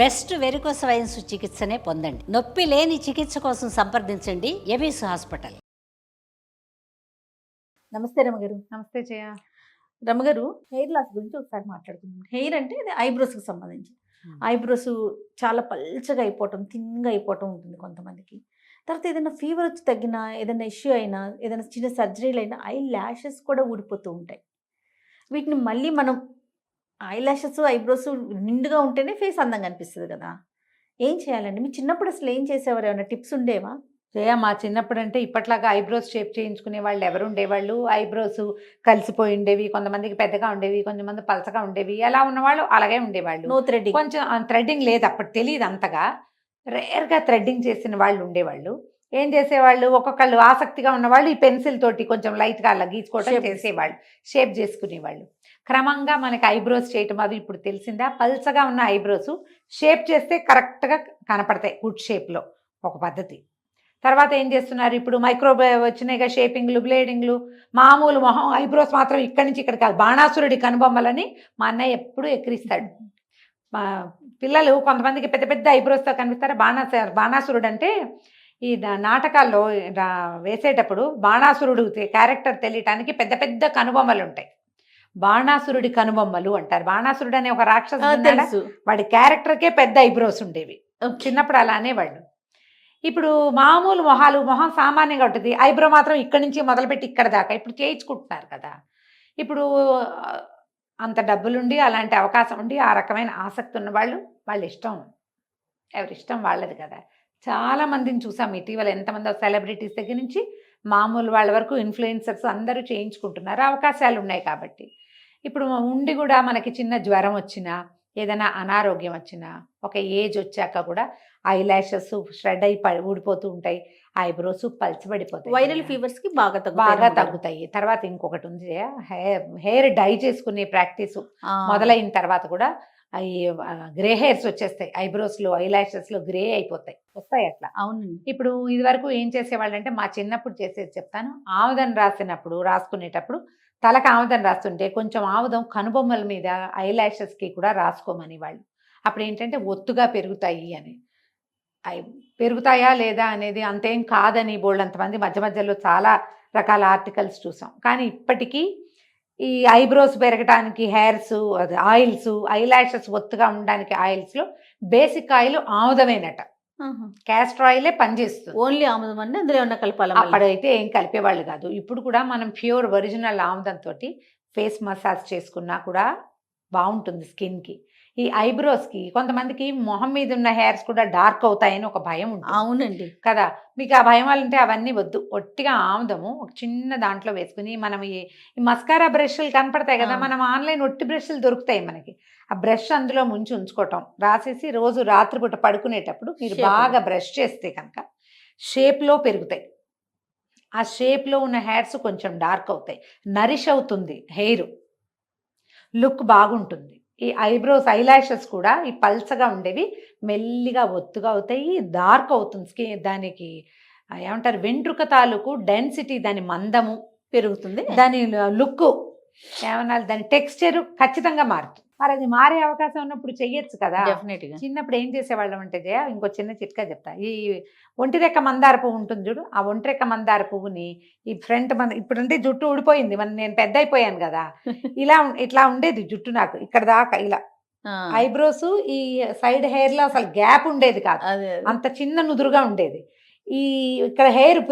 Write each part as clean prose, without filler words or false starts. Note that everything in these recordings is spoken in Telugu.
బెస్ట్ వెరికోస్ వెయిన్స్ చికిత్సనే పొందండి. నొప్పి లేని చికిత్స కోసం సంప్రదించండి ఎవిస్ హాస్పిటల్. నమస్తే రమగారు. నమస్తే జయ. రమగారు, హెయిర్ లాస్ గురించి ఒకసారి మాట్లాడుకుందాం. హెయిర్ అంటే ఇది ఐబ్రోస్కి సంబంధించి. ఐబ్రోస్ చాలా పల్చగా అయిపోవటం, థిన్గా అయిపోవటం ఉంటుంది కొంతమందికి. తర్వాత ఏదైనా ఫీవర్ వచ్చి తగ్గినా, ఏదైనా ఇష్యూ అయినా, ఏదైనా చిన్న సర్జరీలు అయినా ఐ ల్యాషెస్ కూడా ఊడిపోతూ ఉంటాయి. వీటిని మళ్ళీ మనం ఐ ల్యాషెస్, ఐబ్రోస్ నిండుగా ఉంటేనే ఫేస్ అందంగా అనిపిస్తుంది కదా. ఏం చేయాలండి? మీ చిన్నప్పుడు అసలు ఏం చేసేవారు? ఏమైనా టిప్స్ ఉండేవా? జయ, మా చిన్నప్పుడు అంటే ఇప్పట్లాగా ఐబ్రోస్ షేప్ చేయించుకునే వాళ్ళు ఎవరు ఉండేవాళ్ళు? ఐబ్రోస్ కలిసిపోయి ఉండేవి, కొంతమందికి పెద్దగా ఉండేవి, కొంతమంది పలసగా ఉండేవి. ఎలా ఉన్నవాళ్ళు అలాగే ఉండేవాళ్ళు. No threading. కొంచెం థ్రెడ్డింగ్ లేదు, అప్పుడు తెలియదు అంతగా. రేర్గా థ్రెడ్డింగ్ చేసిన వాళ్ళు ఉండేవాళ్ళు. ఏం చేసేవాళ్ళు, ఒక్కొక్కళ్ళు ఆసక్తిగా ఉన్నవాళ్ళు ఈ పెన్సిల్ తోటి కొంచెం లైట్గా అలా గీసుకోవడం చేసేవాళ్ళు, షేప్ చేసుకునేవాళ్ళు. క్రమంగా మనకి ఐబ్రోస్ చేయటం అవి ఇప్పుడు తెలిసిందా. పల్చగా ఉన్న ఐబ్రోస్ షేప్ చేస్తే కరెక్ట్గా కనపడతాయి, గుడ్ షేప్లో, ఒక పద్ధతి. తర్వాత ఏం చేస్తున్నారు, ఇప్పుడు మైక్రోవేవ్ వచ్చినాయిగా, షేపింగ్లు, బ్లేడింగ్లు. మామూలు మొహం ఐబ్రోస్ మాత్రం ఇక్కడి నుంచి ఇక్కడ కాదు, బాణాసురుడి కనుబొమ్మలని మా అన్నయ్య ఎప్పుడు ఎక్కిరిస్తాడు. మా పిల్లలు కొంతమందికి పెద్ద పెద్ద ఐబ్రోస్తో కనిపిస్తారు. బాణాసురుడు అంటే ఈ నాటకాల్లో వేసేటప్పుడు బాణాసురుడు క్యారెక్టర్ తెలియటానికి పెద్ద పెద్ద కనుబొమ్మలు ఉంటాయి, బాణాసురుడి కనుబొమ్మలు అంటారు. బాణాసురుడు అనే ఒక రాక్షసు, వాడి క్యారెక్టర్కే పెద్ద ఐబ్రోస్ ఉండేవి. చిన్నప్పుడు అలా అనేవాళ్ళు. ఇప్పుడు మామూలు మొహం సామాన్యంగా ఉంటుంది, ఐబ్రో మాత్రం ఇక్కడి నుంచి మొదలుపెట్టి ఇక్కడ దాకా ఇప్పుడు చేయించుకుంటున్నారు కదా. ఇప్పుడు అంత డబ్బులుండి, అలాంటి అవకాశం ఉండి, ఆ రకమైన ఆసక్తి ఉన్న వాళ్ళ ఇష్టం, ఎవరి ఇష్టం వాళ్ళది కదా. చాలా మందిని చూసాం ఇటీవల, ఎంతమంది సెలబ్రిటీస్ దగ్గర నుంచి మామూలు వాళ్ళ వరకు ఇన్ఫ్లుయెన్సర్స్ అందరూ చేయించుకుంటున్నారు, అవకాశాలు ఉన్నాయి కాబట్టి. ఇప్పుడు ఉండి కూడా మనకి చిన్న జ్వరం వచ్చినా, ఏదైనా అనారోగ్యం వచ్చినా, ఒక ఏజ్ వచ్చాక కూడా ఐ ల్యాషెస్ షెడ్ అయి ఊడిపోతూ ఉంటాయి, ఐబ్రోస్ పల్చబడిపోతాయి. వైరల్ ఫీవర్స్కి బాగా తగ్గుతాయి. తర్వాత ఇంకొకటి ఉంది, హెయిర్ డై చేసుకునే ప్రాక్టీస్ మొదలైన తర్వాత కూడా అవి గ్రే హెయిర్స్ వచ్చేస్తాయి, ఐబ్రోస్లో ఐ ల్యాషెస్లో గ్రే అయిపోతాయి, వస్తాయి అట్లా. అవును. ఇప్పుడు ఇది వరకు ఏం చేసేవాళ్ళు అంటే, మా చిన్నప్పుడు చేసేది చెప్తాను. ఆముదం రాసుకునేటప్పుడు తలకు ఆముదం రాస్తుంటే కొంచెం ఆముదం కనుబొమ్మల మీద ఐ ల్యాషెస్కి కూడా రాసుకోమని వాళ్ళు. అప్పుడు ఏంటంటే ఒత్తుగా పెరుగుతాయి అని. పెరుగుతాయా లేదా అనేది అంతేం కాదని బోల్డంతమంది మధ్య మధ్యలో చాలా రకాల ఆర్టికల్స్ చూసాం. కానీ ఇప్పటికీ ఈ ఐబ్రోస్ పెరగడానికి హెయిర్స్, అది ఆయిల్స్, ఐ ల్యాషెస్ ఒత్తుగా ఉండడానికి ఆయిల్స్లో బేసిక్ ఆయిల్ ఆముదమేనట. క్యాస్టర్ ఆయిలే పనిచేస్తుంది. ఓన్లీ ఆముదం అండి, అందులో ఏమన్నా కలపాలి? అప్పుడైతే ఏం కలిపేవాళ్ళు కాదు. ఇప్పుడు కూడా మనం ప్యూర్ ఒరిజినల్ ఆముదంతో ఫేస్ మసాజ్ చేసుకున్నా కూడా బాగుంటుంది స్కిన్కి. ఈ ఐబ్రోస్కి కొంతమందికి మొహం మీద ఉన్న హెయిర్స్ కూడా డార్క్ అవుతాయని ఒక భయం ఉంటుంది. అవునండి కదా. మీకు ఆ భయం అంటే అవన్నీ వద్దు. ఒట్టిగా ఆముదము ఒక చిన్న దాంట్లో వేసుకుని, మనం ఈ మస్కారా బ్రష్లు కనపడతాయి కదా, మనం ఆన్లైన్ ఒట్టి బ్రష్లు దొరుకుతాయి మనకి. ఆ బ్రష్ అందులో ముంచి ఉంచుకోవటం, రాసేసి రోజు రాత్రిపూట పడుకునేటప్పుడు మీరు బాగా బ్రష్ చేస్తే కనుక షేప్లో పెరుగుతాయి. ఆ షేప్లో ఉన్న హెయిర్స్ కొంచెం డార్క్ అవుతాయి, నరిష్ అవుతుంది హెయిర్, లుక్ బాగుంటుంది. ఈ ఐబ్రోస్ ఐ ల్యాషెస్ కూడా ఈ పల్చగా ఉండేవి మెల్లిగా ఒత్తుగా అవుతాయి, డార్క్ అవుతుంది స్కిన్. దానికి ఏమంటారు, వెంట్రుక తాలూకు డెన్సిటీ, దాని మందము పెరుగుతుంది, దాని లుక్ ఏమన్నా, దాని టెక్స్చర్ ఖచ్చితంగా మారుతుంది. మరి అది మారే అవకాశం ఉన్నప్పుడు చెయ్యొచ్చు కదా. డెఫినెట్గా. చిన్నప్పుడు ఏం చేసేవాళ్ళం అంటే జయ, ఇంకో చిన్న చిట్కా చెప్తా. ఈ ఒంటిరెక్క మందార పువ్వు ఉంటుంది చూడు, ఆ ఒంటిరెక్క మందార పువ్వుని ఈ ఫ్రంట్ ఇప్పుడంటే జుట్టు ఊడిపోయింది, నేను పెద్ద అయిపోయాను కదా, ఇట్లా ఉండేది జుట్టు నాకు ఇక్కడ దాకా, ఇలా ఐబ్రోస్ ఈ సైడ్ హెయిర్ లో అసలు గ్యాప్ ఉండేది కాదు, అంత చిన్న నుదురుగా ఉండేది. ఈ ఇక్కడ హెయిర్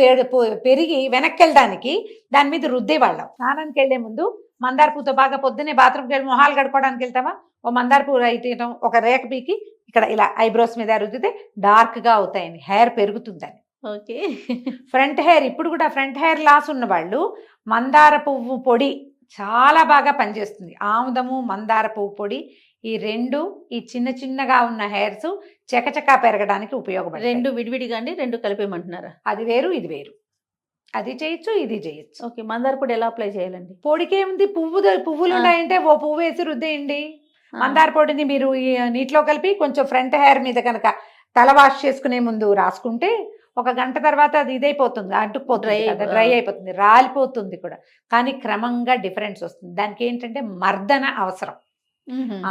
పెరిగి వెనక్కి వెళ్ళడానికి దాని మీద రుద్దేవాళ్ళం. స్నానానికి వెళ్లే ముందు మందార పువ్వుతో బాగా, పొద్దున్నే బాత్రూమ్కి వెళ్ళి మొహాలు కడుక్కోవడానికి వెళ్తావా, ఓ మందార పువ్వు రైతేయటం, ఒక రేఖ పీకి ఇక్కడ ఇలా ఐబ్రోస్ మీద రుద్దితే డార్క్గా అవుతాయని, హెయిర్ పెరుగుతుందని. ఓకే. ఫ్రంట్ హెయిర్, ఇప్పుడు కూడా ఫ్రంట్ హెయిర్ లాస్ ఉన్న వాళ్ళు మందార పువ్వు పొడి చాలా బాగా పనిచేస్తుంది. ఆముదము, మందార పువ్వు పొడి, ఈ రెండు, ఈ చిన్న చిన్నగా ఉన్న హెయిర్స్ చకచకా పెరగడానికి ఉపయోగపడతాయి. రెండు విడివిడిగా అండి, రెండు కలిపేయమంటున్నారా? అది వేరు ఇది వేరు, అది చేయొచ్చు ఇది చేయొచ్చు. ఓకే. మందార పొడి ఎలా అప్లై చేయాలండి? పొడికేముంది, పువ్వులు ఉన్నాయంటే ఓ పువ్వు వేసి రుద్దేయండి. మందార పొడిని మీరు ఈ నీటిలో కలిపి కొంచెం ఫ్రంట్ హెయిర్ మీద కనుక తల వాష్ చేసుకునే ముందు రాసుకుంటే, ఒక గంట తర్వాత అది ఇదైపోతుంది, అంటుకుపోతుంది కదా, డ్రై అయిపోతుంది, రాలిపోతుంది కూడా. కానీ క్రమంగా డిఫరెన్స్ వస్తుంది. దానికి ఏంటంటే మర్దన అవసరం.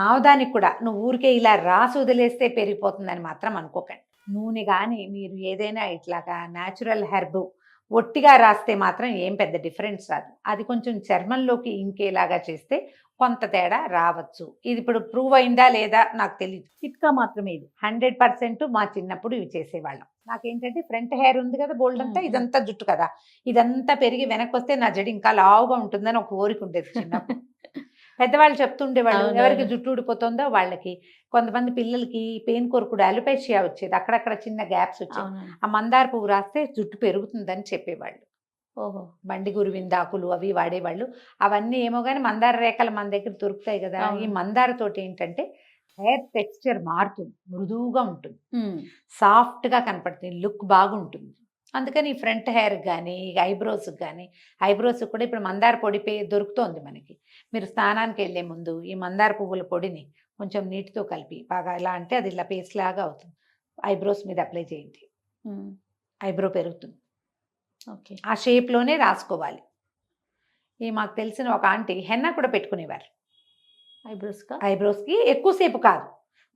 ఆముదానికి కూడా నువ్వు ఊరికే ఇలా రాసి వదిలేస్తే పెరిగిపోతుందని మాత్రం అనుకోకండి. నూనె కానీ మీరు ఏదైనా ఇట్లాగా న్యాచురల్ హెర్బ్ ఒట్టిగా రాస్తే మాత్రం ఏం పెద్ద డిఫరెన్స్ రాదు. అది కొంచెం చర్మంలోకి ఇంకేలాగా చేస్తే కొంత తేడా రావచ్చు. ఇది ఇప్పుడు ప్రూవ్ అయిందా లేదా నాకు తెలియదు. చిట్కా మాత్రమే ఇది. 100% మా చిన్నప్పుడు ఇవి చేసేవాళ్ళం. నాకేంటంటే ఫ్రంట్ హెయిర్ ఉంది కదా, బోల్డ్ అంతా, ఇదంతా జుట్టు కదా, ఇదంతా పెరిగి వెనక్కి వస్తే నా జడ ఇంకా లావుగా ఉంటుందని ఒక కోరిక ఉండేది చిన్నప్పుడు. పెద్దవాళ్ళు చెప్తుండేవాళ్ళు, అవును. ఎవరికి జుట్టు ఊడిపోతుందో వాళ్ళకి. కొంతమంది పిల్లలకి పెయిన్ కొరకుడు అలోపేషియా వచ్చేది, అక్కడక్కడ చిన్న గ్యాప్స్ వచ్చేది. అవునండి. ఆ మందార పువ్వు రాస్తే జుట్టు పెరుగుతుందని చెప్పేవాళ్ళు. ఓహో. బండి గురువిందాకులు అవి వాడేవాళ్ళు. అవన్నీ ఏమో కానీ మందార రేఖలు మన దగ్గర దొరుకుతాయి కదా. అవును. ఈ మందార తోటి ఏంటంటే హెయిర్ టెక్స్చర్ మారుతుంది, మృదువుగా ఉంటుంది, సాఫ్ట్గా కనపడుతుంది, లుక్ బాగుంటుంది. అందుకని ఫ్రంట్ హెయిర్ కానీ ఐబ్రోస్కి కానీ, ఐబ్రోస్ కూడా ఇప్పుడు మందార పొడి దొరుకుతోంది మనకి. మీరు స్నానానికి వెళ్ళే ముందు ఈ మందార పువ్వుల పొడిని కొంచెం నీటితో కలిపి బాగా ఇలా అంటే అది ఇలా పేస్ట్ లాగా అవుతుంది, ఐబ్రోస్ మీద అప్లై చేయండి, ఐబ్రో పెరుగుతుంది. ఓకే. ఆ షేప్లోనే రాసుకోవాలి. ఈ మాకు తెలిసిన ఒక ఆంటీ హెన్నా కూడా పెట్టుకునేవారు ఐబ్రోస్కా? ఐబ్రోస్కి. ఎక్కువసేపు కాదు,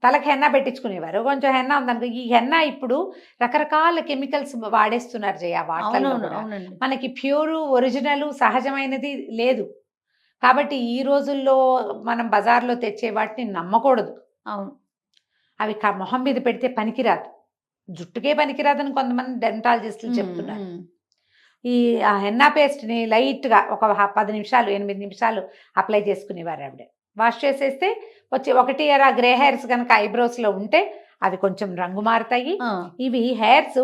తలకి హెన్నా పెట్టించుకునేవారు. కొంచెం హెన్నా ఉందనుకో, ఈ హెన్నా ఇప్పుడు రకరకాల కెమికల్స్ వాడేస్తున్నారు జయ వాటిలో కూడా. అవునండి. మనకి ప్యూర్ ఒరిజినల్ సహజమైనది లేదు. కాబట్టి ఈ రోజుల్లో మనం బజార్లో తెచ్చే వాటిని నమ్మకూడదు. అవును. అవి మొహం మీద పెడితే పనికిరాదు, జుట్టుకే పనికిరాదని కొంతమంది డెంటాలజిస్టులు చెప్తున్నారు. ఈ హెన్నా పేస్ట్ని లైట్గా ఒక 10 నిమిషాలు 8 నిమిషాలు అప్లై చేసుకునేవారు ఆవిడ. వాష్ చేసేస్తే వచ్చి 1 గ్రే హెయిర్స్ కనుక ఐబ్రోస్లో ఉంటే అవి కొంచెం రంగు మారుతాయి. ఇవి హెయిర్స్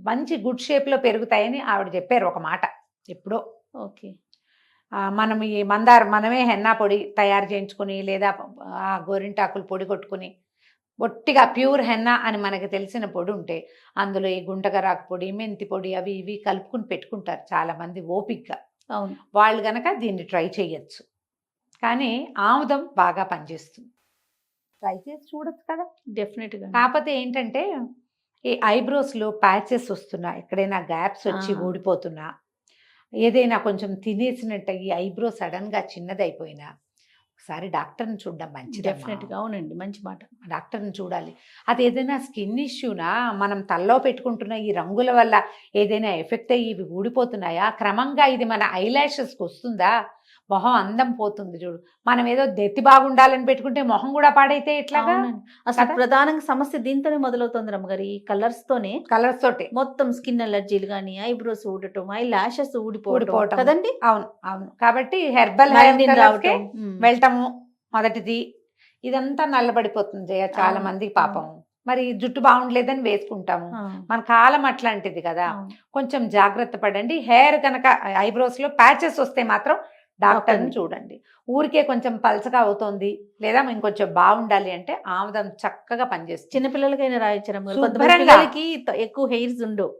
మంచి గుడ్ షేప్లో పెరుగుతాయని ఆవిడ చెప్పారు ఒక మాట ఎప్పుడో. ఓకే. మనం ఈ మనమే హెన్నా పొడి తయారు చేయించుకుని లేదా గోరింటాకులు పొడి కొట్టుకుని ఒట్టిగా ప్యూర్ హెన్నా అని మనకి తెలిసిన పొడి ఉంటే అందులో ఈ గుంటగరాకు పొడి, మెంతి పొడి అవి ఇవి కలుపుకుని పెట్టుకుంటారు చాలామంది ఓపిక్గా. అవును. వాళ్ళు గనక దీన్ని ట్రై చేయొచ్చు. కానీ ఆముదం బాగా పనిచేస్తుంది, ట్రై చేసి చూడొచ్చు కదా. డెఫినెట్గా. కాకపోతే ఏంటంటే ఈ ఐబ్రోస్లో ప్యాచెస్ వస్తున్నా, ఎక్కడైనా గ్యాప్స్ వచ్చి ఊడిపోతున్నా, ఏదైనా కొంచెం తినేసినట్టు ఈ ఐబ్రో సడన్గా చిన్నదైపోయినా ఒకసారి డాక్టర్ని చూడడం మంచిది. డెఫినెట్గా. అవునండి, మంచి మాట. డాక్టర్ని చూడాలి. అది ఏదైనా స్కిన్ ఇష్యూనా, మనం తల్లో పెట్టుకుంటున్న ఈ రంగుల వల్ల ఏదైనా ఎఫెక్ట్ అయ్యి ఇవి ఊడిపోతున్నాయా, క్రమంగా ఇది మన ఐలాషెస్కి వస్తుందా, మొహం అందం పోతుంది చూడు. మనం ఏదో దెత్తి బాగుండాలని పెట్టుకుంటే మొహం కూడా పాడైతే ఎట్లాగా. అసలు కదా? ప్రధానంగా సమస్య దీంతోనే మొదలవుతుంది రమ్మగారు. ఈ కలర్స్ తోటే మొత్తం స్కిన్ అలర్జీలు కానీ, ఐబ్రోస్ ఊడటం, ఐ లాషెస్ ఊడిపోవటం కదండి. అవును అవును. కాబట్టి హెర్బల్ వెళ్ళటము మొదటిది. ఇదంతా నల్లబడిపోతుంది జయ చాలా మందికి పాపం. మరి జుట్టు బాగుండలేదని వేసుకుంటాము, మన కాలం అట్లాంటిది కదా. కొంచెం జాగ్రత్త పడండి. హెయిర్ కనుక ఐబ్రోస్లో ప్యాచెస్ వస్తే మాత్రం డాక్టర్ని చూడండి. ఊరికే కొంచెం పలచగా అవుతోంది లేదా ఇంకొంచెం బాగుండాలి అంటే ఆముదం చక్కగా పనిచేస్తుంది. చిన్నపిల్లలకైనా రాయించడం. శుభ్రంగా. ఎక్కువ హెయిర్స్ ఉండవు,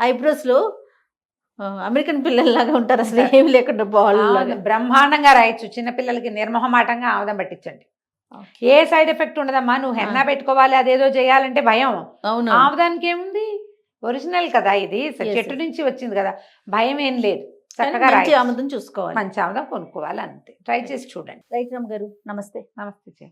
ఐబ్రోస్ లో అమెరికన్ పిల్లల్లాగా ఉంటారు, అసలు ఏమి లేకుండా బ్రహ్మాండంగా రాయొచ్చు. చిన్నపిల్లలకి నిర్మోహమాటంగా ఆముదం పట్టించండి, ఏ సైడ్ ఎఫెక్ట్ ఉండదమ్మా. నువ్వు హెన్నా పెట్టుకోవాలి అదేదో చేయాలంటే భయం. ఆముదానికి ఏముంది, ఒరిజినల్ కదా ఇది, చెట్టు నుంచి వచ్చింది కదా, భయం ఏం లేదు. చక్కగా మంచి ఆముదం చూసుకోవాలి, మంచి ఆముదం కొనుక్కోవాలి, అంతే. ట్రై చేసి చూడండి. రైట్ రమ్మ గారు, నమస్తే. నమస్తే.